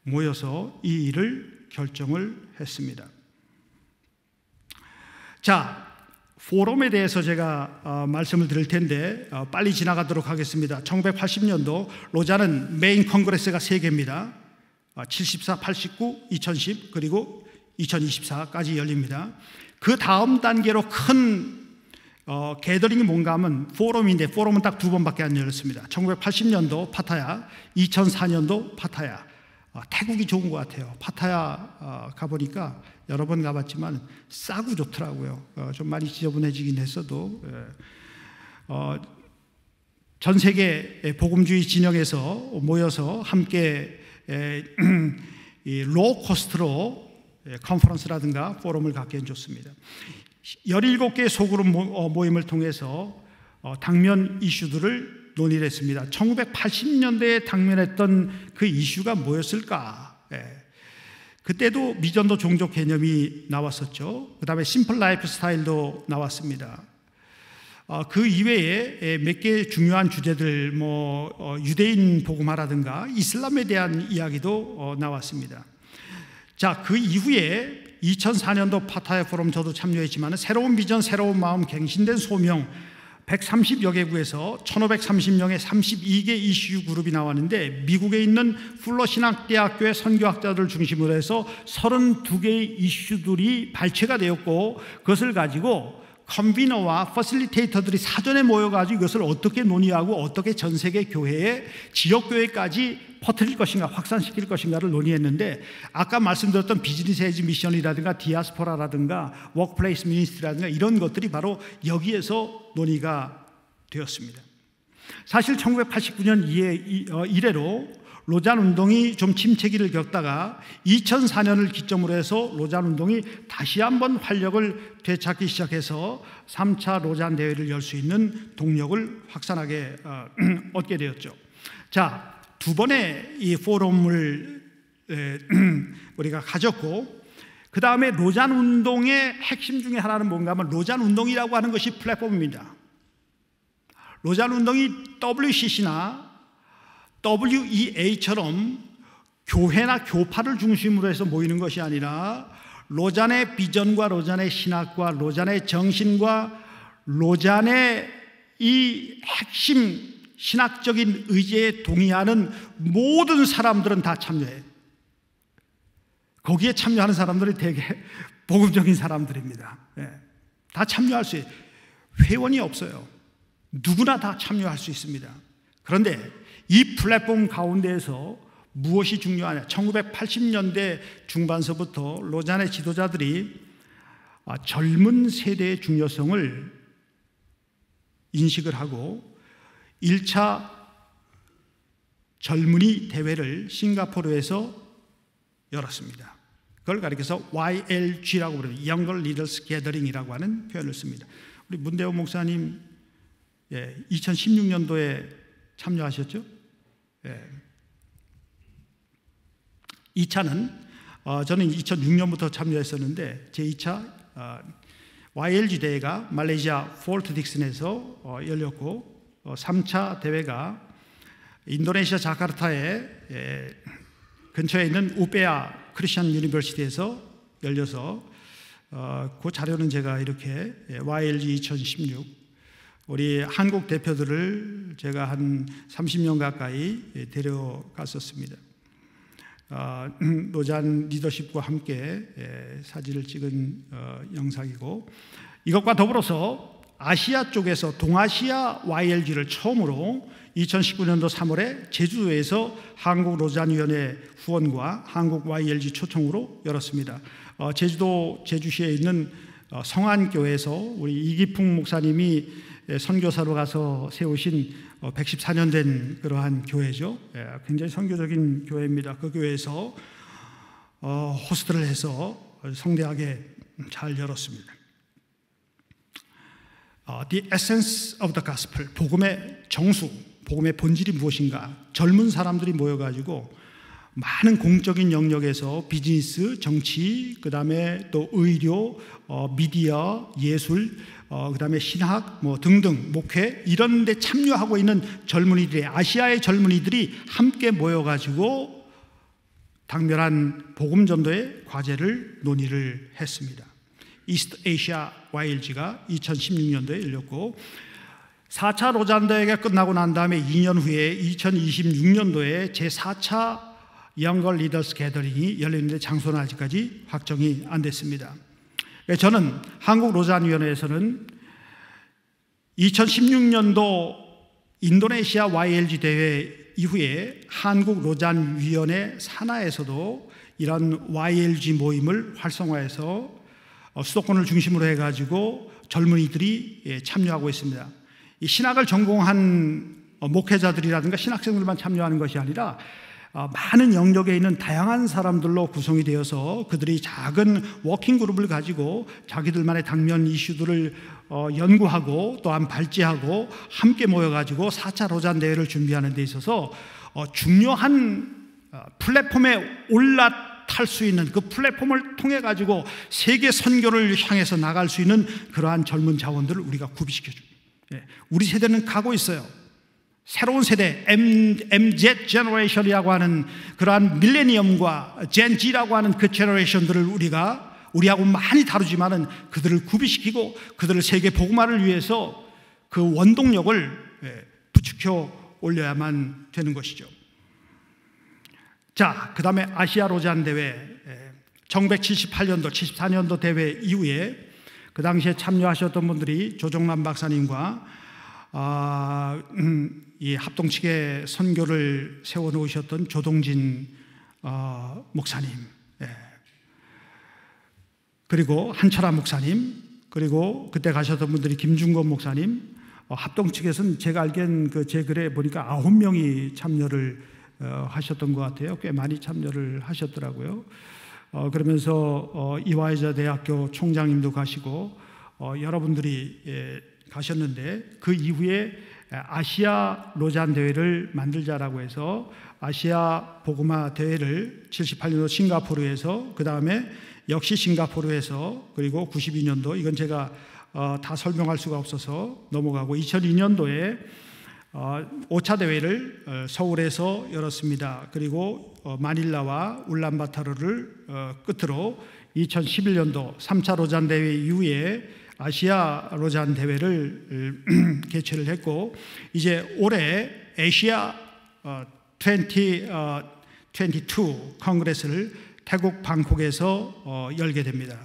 모여서 이 일을 결정을 했습니다. 자, 포럼에 대해서 제가 말씀을 드릴 텐데 빨리 지나가도록 하겠습니다. 1980년도 로잔은 메인 컨그레스가 3개입니다. 74, 89, 2010 그리고 2024까지 열립니다. 그 다음 단계로 큰 게더링이 뭔가 하면 포럼인데 포럼은 딱 2번밖에 안 열렸습니다. 1980년도 파타야, 2004년도 파타야. 태국이 좋은 것 같아요. 파타야 가보니까 여러 번 가봤지만 싸고 좋더라고요. 좀 많이 지저분해지긴 했어도 전 세계 복음주의 진영에서 모여서 함께 로우 코스트로 컨퍼런스라든가 포럼을 갖게 해줬습니다. 17개의 소그룹 모임을 통해서 당면 이슈들을 논의를 했습니다. 1980년대에 당면했던 그 이슈가 뭐였을까? 그때도 미전도 종족 개념이 나왔었죠. 그 다음에 심플 라이프 스타일도 나왔습니다. 그 이외에 몇 개 중요한 주제들, 유대인 복음화라든가 이슬람에 대한 이야기도 나왔습니다. 자, 그 이후에 2004년도 파타야 포럼 저도 참여했지만 새로운 비전, 새로운 마음, 갱신된 소명 130여 개국에서 1530명의 32개 이슈 그룹이 나왔는데 미국에 있는 풀러 신학대학교의 선교학자들 중심으로 해서 32개의 이슈들이 발췌가 되었고 그것을 가지고 컨비너와 퍼실리테이터들이 사전에 모여가지고 이것을 어떻게 논의하고 어떻게 전 세계 교회에 지역교회까지 퍼뜨릴 것인가 확산시킬 것인가를 논의했는데 아까 말씀드렸던 비즈니스 에지 미션이라든가 디아스포라라든가 워크플레이스 미니스트리라든가 이런 것들이 바로 여기에서 논의가 되었습니다. 사실 1989년 이래로 로잔 운동이 좀 침체기를 겪다가 2004년을 기점으로 해서 로잔 운동이 다시 한번 활력을 되찾기 시작해서 3차 로잔 대회를 열 수 있는 동력을 확산하게 얻게 되었죠. 자, 2번의 이 포럼을 우리가 가졌고 그 다음에 로잔 운동의 핵심 중에 하나는 뭔가 하면 로잔 운동이라고 하는 것이 플랫폼입니다. 로잔 운동이 WCC나 WEA처럼 교회나 교파를 중심으로 해서 모이는 것이 아니라 로잔의 비전과 로잔의 신학과 로잔의 정신과 로잔의 이 핵심 신학적인 의지에 동의하는 모든 사람들은 다 참여해요. 거기에 참여하는 사람들이 되게 복음적인 사람들입니다. 다 참여할 수 있어요. 회원이 없어요. 누구나 다 참여할 수 있습니다. 그런데 이 플랫폼 가운데에서 무엇이 중요하냐? 1980년대 중반서부터 로잔의 지도자들이 젊은 세대의 중요성을 인식을 하고 1차 젊은이 대회를 싱가포르에서 열었습니다. 그걸 가리켜서 YLG라고 부릅니다. Younger Leaders Gathering이라고 하는 표현을 씁니다. 우리 문대호 목사님 2016년도에 참여하셨죠? 2차는 저는 2006년부터 참여했었는데 제2차 YLG 대회가 말레이시아 포트 딕슨에서 열렸고 3차 대회가 인도네시아 자카르타에 근처에 있는 우페아 크리스천 유니버시티에서 열려서 그 자료는 제가 이렇게 YLG 2016 우리 한국 대표들을 제가 한 30년 가까이 데려갔었습니다. 로잔 리더십과 함께 사진을 찍은 영상이고 이것과 더불어서 아시아 쪽에서 동아시아 YLG를 처음으로 2019년도 3월에 제주도에서 한국 로잔위원회 후원과 한국 YLG 초청으로 열었습니다. 제주도 제주시에 있는 성안교회에서 우리 이기풍 목사님이 선교사로 가서 세우신 114년 된 그러한 교회죠. 굉장히 선교적인 교회입니다. 그 교회에서 호스트를 해서 성대하게 잘 열었습니다. The essence of the gospel, 복음의 정수, 복음의 본질이 무엇인가? 젊은 사람들이 모여가지고 많은 공적인 영역에서 비즈니스, 정치, 그 다음에 또 의료, 미디어, 예술, 그 다음에 신학 등등 목회 이런 데 참여하고 있는 젊은이들이 아시아의 젊은이들이 함께 모여가지고 당면한 복음전도의 과제를 논의를 했습니다. 이스트 아시아 YLG가 2016년도에 열렸고 4차 로잔 대회가 끝나고 난 다음에 2년 후에 2026년도에 제4차 Younger Leaders Gathering이 열리는데 장소는 아직까지 확정이 안 됐습니다. 저는 한국 로잔위원회에서는 2016년도 인도네시아 YLG 대회 이후에 한국 로잔위원회 산하에서도 이런 YLG 모임을 활성화해서 수도권을 중심으로 해가지고 젊은이들이 참여하고 있습니다. 이 신학을 전공한 목회자들이라든가 신학생들만 참여하는 것이 아니라 많은 영역에 있는 다양한 사람들로 구성이 되어서 그들이 작은 워킹 그룹을 가지고 자기들만의 당면 이슈들을 연구하고 또한 발제하고 함께 모여가지고 4차 로잔 대회를 준비하는 데 있어서 중요한 플랫폼에 올라탈 수 있는 그 플랫폼을 통해 가지고 세계 선교를 향해서 나갈 수 있는 그러한 젊은 자원들을 우리가 구비시켜줍니다. 우리 세대는 가고 있어요. 새로운 세대 MZ 제너레이션이라고 하는 그러한 밀레니엄과 젠지라고 하는 그 제너레이션들을 우리하고 많이 다루지만은 그들을 구비시키고 그들을 세계 복음화를 위해서 그 원동력을 부추겨 올려야만 되는 것이죠. 자, 그 다음에 아시아 로잔 대회 1978년도 74년도 대회 이후에 그 당시에 참여하셨던 분들이 조정남 박사님과 이 합동 측에 선교를 세워놓으셨던 조동진 목사님, 그리고 한철아 목사님, 그리고 그때 가셨던 분들이 김중건 목사님, 합동 측에서는 제가 알기엔 제 글에 보니까 9명이 참여를 하셨던 것 같아요. 꽤 많이 참여를 하셨더라고요. 그러면서 이화여자 대학교 총장님도 가시고 여러분들이 가셨는데 그 이후에 아시아 로잔 대회를 만들자라고 해서 아시아 복음화 대회를 78년도 싱가포르에서 그 다음에 역시 싱가포르에서 그리고 92년도 이건 제가 다 설명할 수가 없어서 넘어가고 2002년도에 5차 대회를 서울에서 열었습니다. 그리고 마닐라와 울란바토르를 끝으로 2011년도 3차 로잔 대회 이후에 아시아 로잔 대회를 개최를 했고 이제 올해 아시아 2022 컨그레스를 태국 방콕에서 열게 됩니다.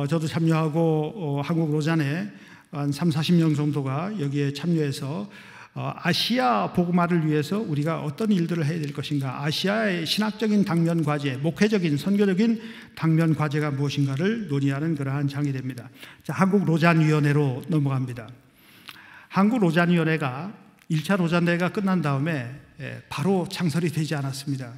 저도 참여하고 한국 로잔에 한 30-40명 정도가 여기에 참여해서 아시아 복음화를 위해서 우리가 어떤 일들을 해야 될 것인가, 아시아의 신학적인 당면 과제, 목회적인 선교적인 당면 과제가 무엇인가를 논의하는 그러한 장이 됩니다. 자, 한국 로잔위원회로 넘어갑니다. 한국 로잔위원회가 1차 로잔 대회가 끝난 다음에 바로 창설이 되지 않았습니다.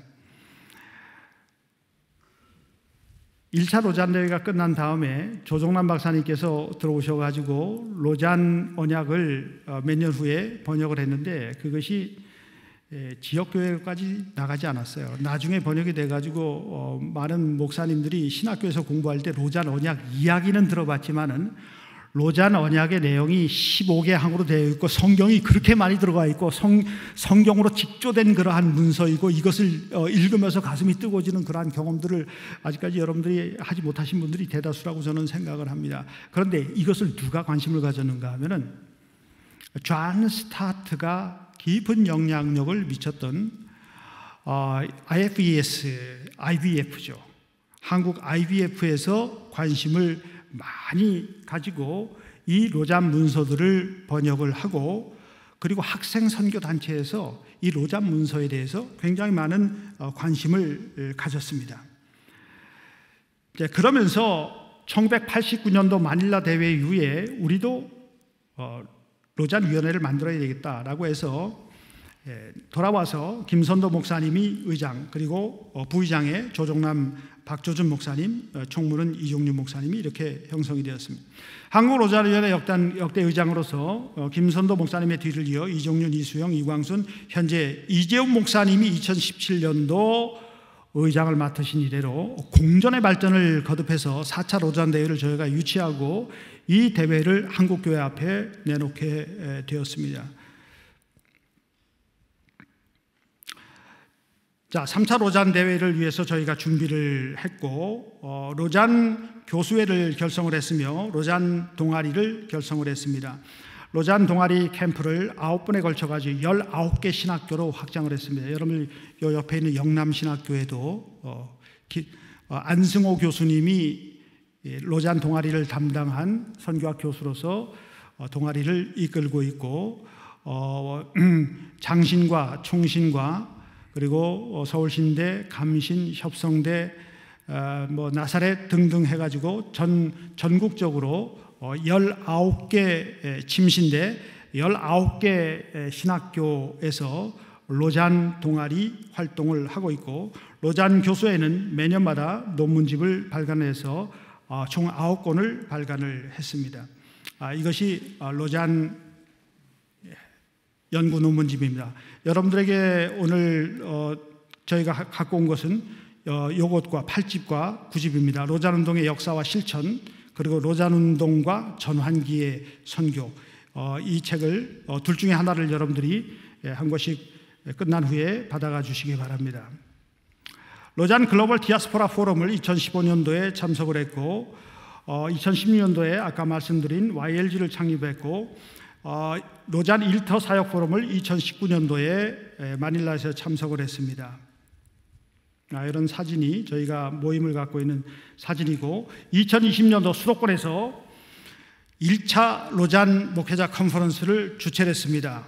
1차 로잔 대회가 끝난 다음에 조정남 박사님께서 들어오셔가지고 로잔 언약을 몇 년 후에 번역을 했는데 그것이 지역교회까지 나가지 않았어요. 나중에 번역이 돼가지고 많은 목사님들이 신학교에서 공부할 때 로잔 언약 이야기는 들어봤지만은 로잔 언약의 내용이 15개 항으로 되어 있고 성경이 그렇게 많이 들어가 있고 성경으로 직조된 그러한 문서이고 이것을 읽으면서 가슴이 뜨거워지는 그러한 경험들을 아직까지 여러분들이 하지 못하신 분들이 대다수라고 저는 생각을 합니다. 그런데 이것을 누가 관심을 가졌는가 하면은 존 스타트가 깊은 영향력을 미쳤던 IVF죠. 한국 IVF에서 관심을 많이 가지고 이 로잔 문서들을 번역을 하고 그리고 학생 선교 단체에서 이 로잔 문서에 대해서 굉장히 많은 관심을 가졌습니다. 그러면서 1989년도 마닐라 대회 이후에 우리도 로잔 위원회를 만들어야 되겠다라고 해서 돌아와서 김선도 목사님이 의장 그리고 부의장에 조정남 박조준 목사님, 총무는 이종윤 목사님이 이렇게 형성이 되었습니다. 한국로잔위원회 역대 의장으로서 김선도 목사님의 뒤를 이어 이종윤, 이수영, 이광순, 현재 이재훈 목사님이 2017년도 의장을 맡으신 이래로 공전의 발전을 거듭해서 4차 로잔 대회를 저희가 유치하고 이 대회를 한국교회 앞에 내놓게 되었습니다. 자, 3차 로잔 대회를 위해서 저희가 준비를 했고 로잔 교수회를 결성을 했으며 로잔 동아리를 결성을 했습니다. 로잔 동아리 캠프를 9번에 걸쳐가지고 19개 신학교로 확장을 했습니다. 여러분 요 옆에 있는 영남신학교에도 안승호 교수님이 로잔 동아리를 담당한 선교학 교수로서 동아리를 이끌고 있고 장신과 총신과 그리고 서울신대, 감신, 협성대, 나사렛 등등 해가지고 전국적으로 19개 침신대, 19개 신학교에서 로잔 동아리 활동을 하고 있고, 로잔 교수회는 매년마다 논문집을 발간해서 총 9권을 발간을 했습니다. 이것이 로잔 연구 논문집입니다. 여러분들에게 오늘 저희가 갖고 온 것은 요것과 8집과 9집입니다. 로잔운동의 역사와 실천, 그리고 로잔운동과 전환기의 선교, 이 책을 둘 중에 하나를 여러분들이 한 권씩 끝난 후에 받아가 주시기 바랍니다. 로잔 글로벌 디아스포라 포럼을 2015년도에 참석을 했고 2016년도에 아까 말씀드린 YLG를 창립했고 로잔 일터 사역 포럼을 2019년도에 마닐라에서 참석을 했습니다. 이런 사진이 저희가 모임을 갖고 있는 사진이고, 2020년도 수도권에서 1차 로잔 목회자 컨퍼런스를 주최를 했습니다.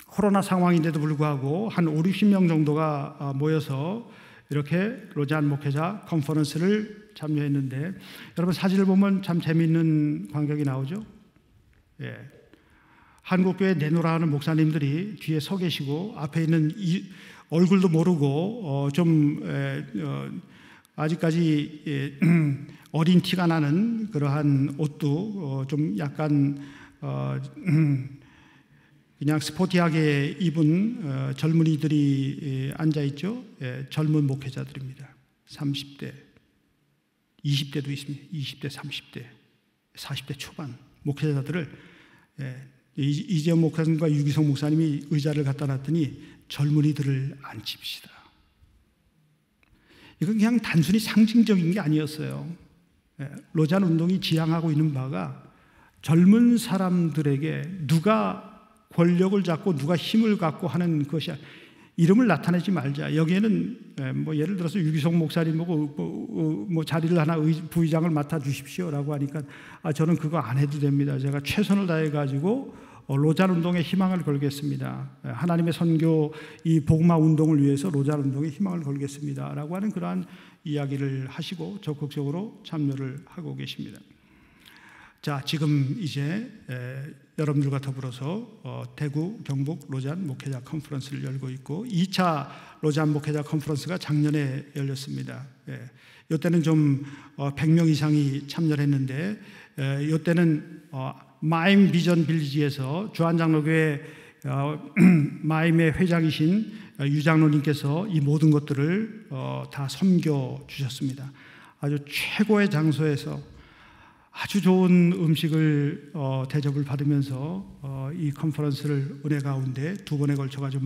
코로나 상황인데도 불구하고 한 5, 60명 정도가 모여서 이렇게 로잔 목회자 컨퍼런스를 참여했는데, 여러분 사진을 보면 참 재미있는 광경이 나오죠. 한국교회 내노라 하는 목사님들이 뒤에 서 계시고, 앞에 있는 얼굴도 모르고 아직까지 어린 티가 나는 그러한 옷도 좀 약간 그냥 스포티하게 입은 젊은이들이 앉아있죠. 젊은 목회자들입니다. 30대, 20대도 있습니다. 20대, 30대, 40대 초반 목회자들을 이재원 목사님과 유기성 목사님이 의자를 갖다 놨더니 젊은이들을 앉힙시다. 이건 그냥 단순히 상징적인 게 아니었어요. 로잔 운동이 지향하고 있는 바가 젊은 사람들에게 누가 권력을 잡고 누가 힘을 갖고 하는 것이 이름을 나타내지 말자. 여기에는 예를 들어서 유기성 목사님 보고 자리를 하나 부의장을 맡아 주십시오라고 하니까 저는 그거 안 해도 됩니다. 제가 최선을 다해 가지고 로잔 운동에 희망을 걸겠습니다. 하나님의 선교 이 복음화 운동을 위해서 로잔 운동에 희망을 걸겠습니다라고 하는 그러한 이야기를 하시고 적극적으로 참여를 하고 계십니다. 자, 지금 이제 여러분들과 더불어서 대구, 경북 로잔 목회자 컨퍼런스를 열고 있고, 2차 로잔 목회자 컨퍼런스가 작년에 열렸습니다. 이때는 좀 100명 이상이 참여를 했는데, 이때는 마임 비전 빌리지에서 주한장로교회 마임의 회장이신 유장로님께서 이 모든 것들을 다 섬겨 주셨습니다. 아주 최고의 장소에서 아주 좋은 음식을 대접을 받으면서 이 컨퍼런스를 은혜 가운데 2번에 걸쳐가지고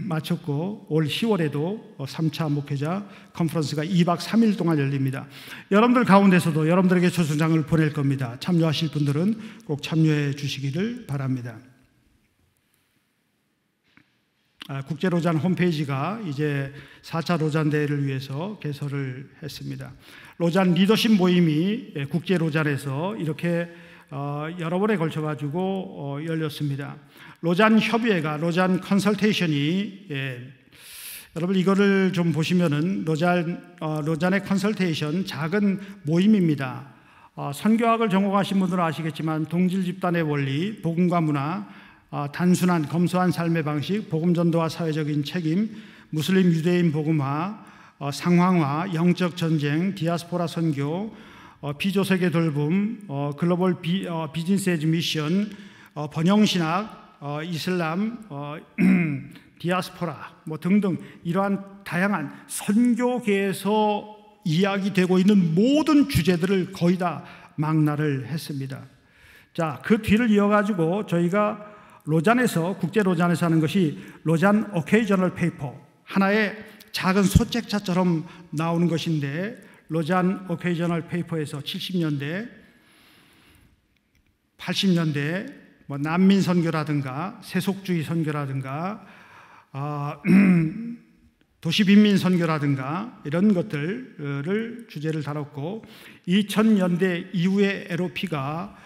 마쳤고, 올 10월에도 3차 목회자 컨퍼런스가 2박 3일 동안 열립니다. 여러분들 가운데서도 여러분들에게 초청장을 보낼 겁니다. 참여하실 분들은 꼭 참여해 주시기를 바랍니다. 국제로잔 홈페이지가 이제 4차 로잔 대회를 위해서 개설을 했습니다. 로잔 리더십 모임이 국제로잔에서 이렇게 여러 번에 걸쳐가지고 열렸습니다. 로잔 협의회가, 로잔 컨설테이션이, 여러분 이거를 좀 보시면은 로잔의 컨설테이션 작은 모임입니다. 선교학을 전공하신 분들은 아시겠지만 동질 집단의 원리, 복음과 문화, 단순한 검소한 삶의 방식, 복음 전도와 사회적인 책임, 무슬림 유대인 복음화, 상황화, 영적 전쟁, 디아스포라 선교, 비조세계 돌봄, 글로벌 비즈니스 에즈 미션, 번영신학, 이슬람, 디아스포라 등등 이러한 다양한 선교계에서 이야기되고 있는 모든 주제들을 거의 다 망라를 했습니다. 자, 그 뒤를 이어가지고 저희가 로잔에서, 국제 로잔에서 하는 것이 로잔 오케이저널 페이퍼, 하나의 작은 소책자처럼 나오는 것인데, 로잔 오케이저널 페이퍼에서 70년대, 80년대 난민 선교라든가 세속주의 선교라든가 도시 빈민 선교라든가 이런 것들을 주제를 다뤘고, 2000년대 이후의 LOP가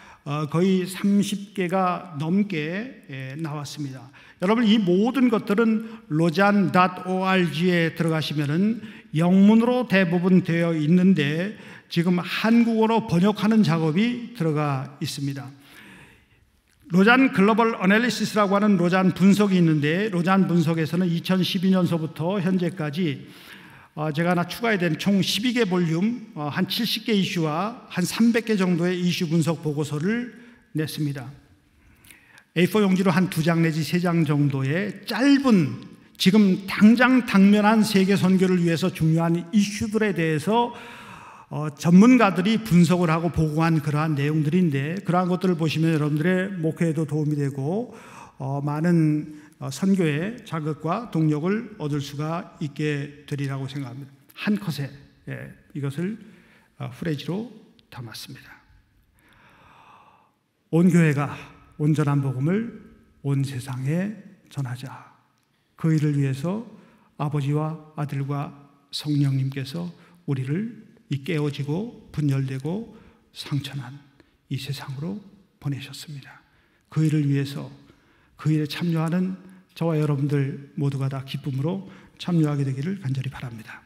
거의 30개가 넘게 나왔습니다. 여러분, 이 모든 것들은 lausanne.org에 들어가시면은 영문으로 대부분 되어 있는데 지금 한국어로 번역하는 작업이 들어가 있습니다. 로잔 글로벌 어널리시스라고 하는 로잔 분석이 있는데, 로잔 분석에서는 2012년서부터 현재까지 제가 하나 추가해야 되는 총 12개 볼륨, 한 70개 이슈와 한 300개 정도의 이슈 분석 보고서를 냈습니다. A4 용지로 한 2장 내지 3장 정도의 짧은, 지금 당장 당면한 세계 선교를 위해서 중요한 이슈들에 대해서 전문가들이 분석을 하고 보고한 그러한 내용들인데, 그러한 것들을 보시면 여러분들의 목회에도 도움이 되고 많은 선교의 자극과 동력을 얻을 수가 있게 되리라고 생각합니다. 한 컷에 이것을 프레지로 담았습니다. 온 교회가 온전한 복음을 온 세상에 전하자. 그 일을 위해서 아버지와 아들과 성령님께서 우리를 이 깨어지고 분열되고 상처난 이 세상으로 보내셨습니다. 그 일을 위해서, 그 일에 참여하는 저와 여러분들 모두가 다 기쁨으로 참여하게 되기를 간절히 바랍니다.